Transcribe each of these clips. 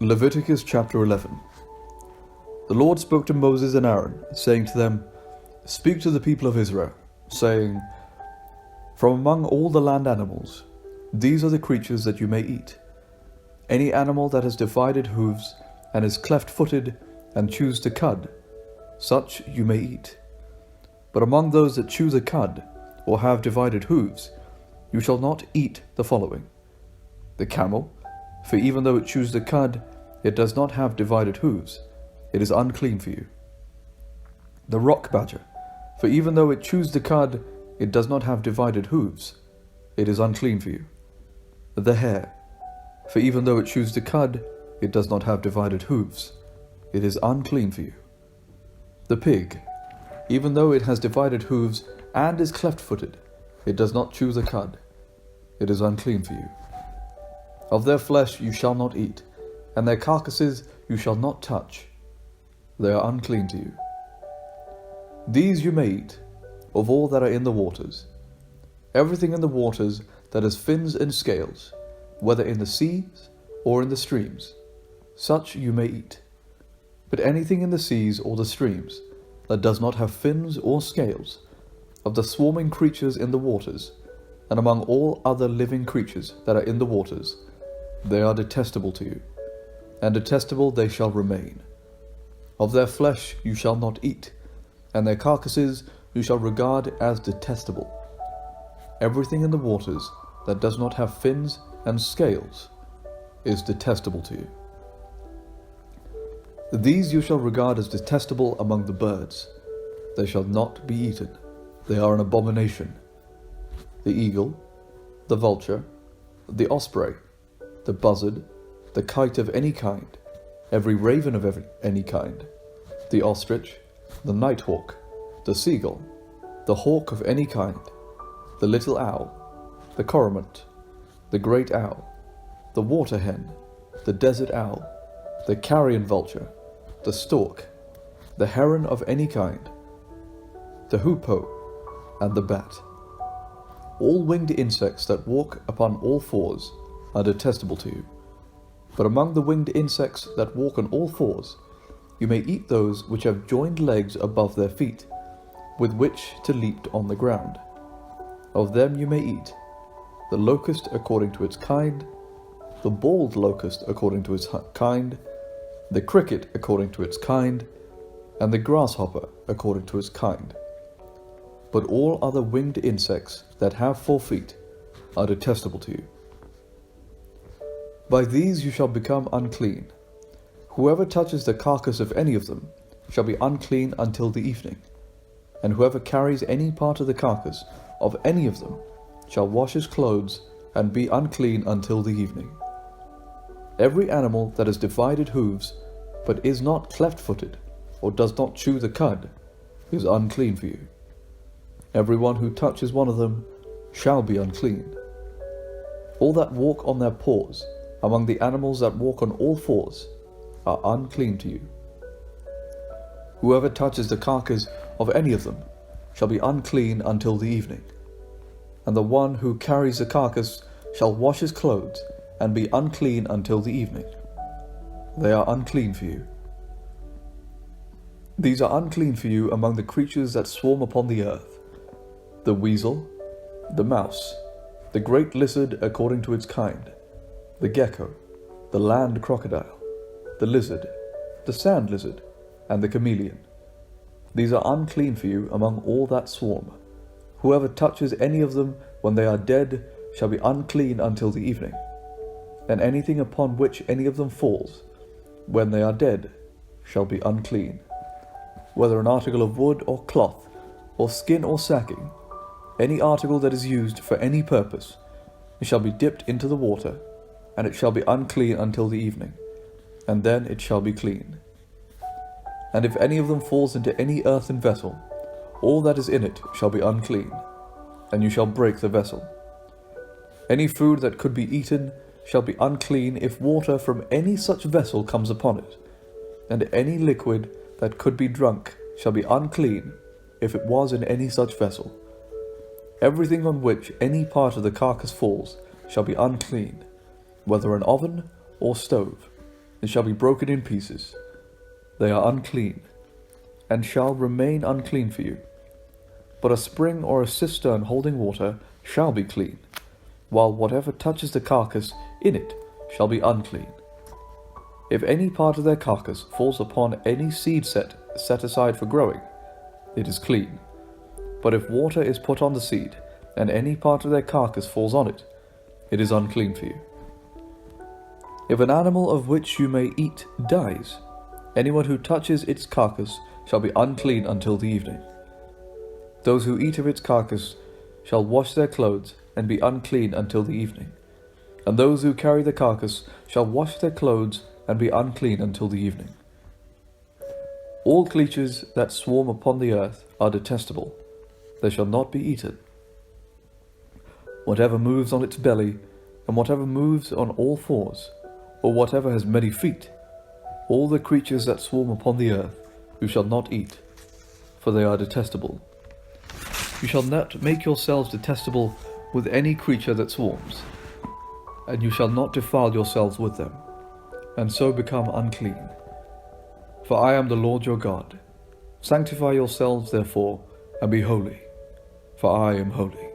Leviticus chapter 11. The Lord spoke to Moses and Aaron, saying to them, Speak to the people of Israel, saying, From among all the land animals, these are the creatures that you may eat. Any animal that has divided hooves, and is cleft-footed, and chews the cud, such you may eat. But among those that chew the cud, or have divided hooves, you shall not eat the following: the camel, for even though it chews the cud, it does not have divided hooves, it is unclean for you. The rock badger, for even though it chews the cud, it does not have divided hooves, it is unclean for you. The hare, for even though it chews the cud, it does not have divided hooves, it is unclean for you. The pig, even though it has divided hooves and is cleft-footed, it does not chew the cud, it is unclean for you. Of their flesh you shall not eat, and their carcasses you shall not touch, they are unclean to you. These you may eat, of all that are in the waters. Everything in the waters that has fins and scales, whether in the seas or in the streams, such you may eat. But anything in the seas or the streams that does not have fins or scales, of the swarming creatures in the waters, and among all other living creatures that are in the waters, they are detestable to you, and detestable they shall remain. Of their flesh you shall not eat, and their carcasses you shall regard as detestable. Everything in the waters that does not have fins and scales is detestable to you. These you shall regard as detestable among the birds. They shall not be eaten. They are an abomination. The eagle, the vulture, the osprey, the buzzard, the kite of any kind, every raven of any kind, the ostrich, the nighthawk, the seagull, the hawk of any kind, the little owl, the cormorant, the great owl, the water hen, the desert owl, the carrion vulture, the stork, the heron of any kind, the hoopoe, and the bat. All winged insects that walk upon all fours are detestable to you. But among the winged insects that walk on all fours, you may eat those which have joined legs above their feet, with which to leap on the ground. Of them you may eat the locust according to its kind, the bald locust according to its kind, the cricket according to its kind, and the grasshopper according to its kind. But all other winged insects that have 4 feet are detestable to you. By these you shall become unclean. Whoever touches the carcass of any of them shall be unclean until the evening, and whoever carries any part of the carcass of any of them shall wash his clothes and be unclean until the evening. Every animal that has divided hooves, but is not cleft-footed, or does not chew the cud, is unclean for you. Everyone who touches one of them shall be unclean. All that walk on their paws, among the animals that walk on all fours, are unclean to you. Whoever touches the carcass of any of them shall be unclean until the evening. And the one who carries the carcass shall wash his clothes and be unclean until the evening. They are unclean for you. These are unclean for you among the creatures that swarm upon the earth: the weasel, the mouse, the great lizard according to its kind, the gecko, the land crocodile, the lizard, the sand lizard, and the chameleon. These are unclean for you among all that swarm. Whoever touches any of them when they are dead shall be unclean until the evening. And anything upon which any of them falls, when they are dead, shall be unclean. Whether an article of wood or cloth, or skin or sacking, any article that is used for any purpose, it shall be dipped into the water, and it shall be unclean until the evening, and then it shall be clean. And if any of them falls into any earthen vessel, all that is in it shall be unclean, and you shall break the vessel. Any food that could be eaten shall be unclean if water from any such vessel comes upon it, and any liquid that could be drunk shall be unclean if it was in any such vessel. Everything on which any part of the carcass falls shall be unclean, whether an oven or stove, and shall be broken in pieces. They are unclean, and shall remain unclean for you. But a spring or a cistern holding water shall be clean, while whatever touches the carcass in it shall be unclean. If any part of their carcass falls upon any seed set aside for growing, it is clean. But if water is put on the seed, and any part of their carcass falls on it, it is unclean for you. If an animal of which you may eat dies, anyone who touches its carcass shall be unclean until the evening. Those who eat of its carcass shall wash their clothes and be unclean until the evening. And those who carry the carcass shall wash their clothes and be unclean until the evening. All creatures that swarm upon the earth are detestable. They shall not be eaten. Whatever moves on its belly, and whatever moves on all fours, or whatever has many feet, all the creatures that swarm upon the earth, you shall not eat, for they are detestable. You shall not make yourselves detestable with any creature that swarms, and you shall not defile yourselves with them, and so become unclean. For I am the Lord your God. Sanctify yourselves therefore, and be holy, for I am holy.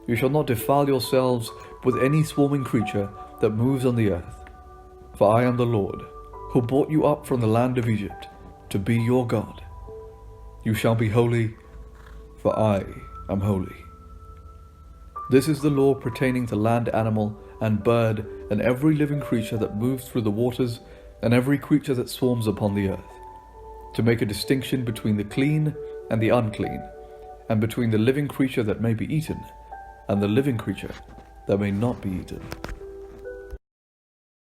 You shall not defile yourselves with any swarming creature that moves on the earth, for I am the Lord, who brought you up from the land of Egypt, to be your God. You shall be holy, for I am holy. This is the law pertaining to land animal and bird and every living creature that moves through the waters and every creature that swarms upon the earth, to make a distinction between the clean and the unclean, and between the living creature that may be eaten and the living creature that may not be eaten.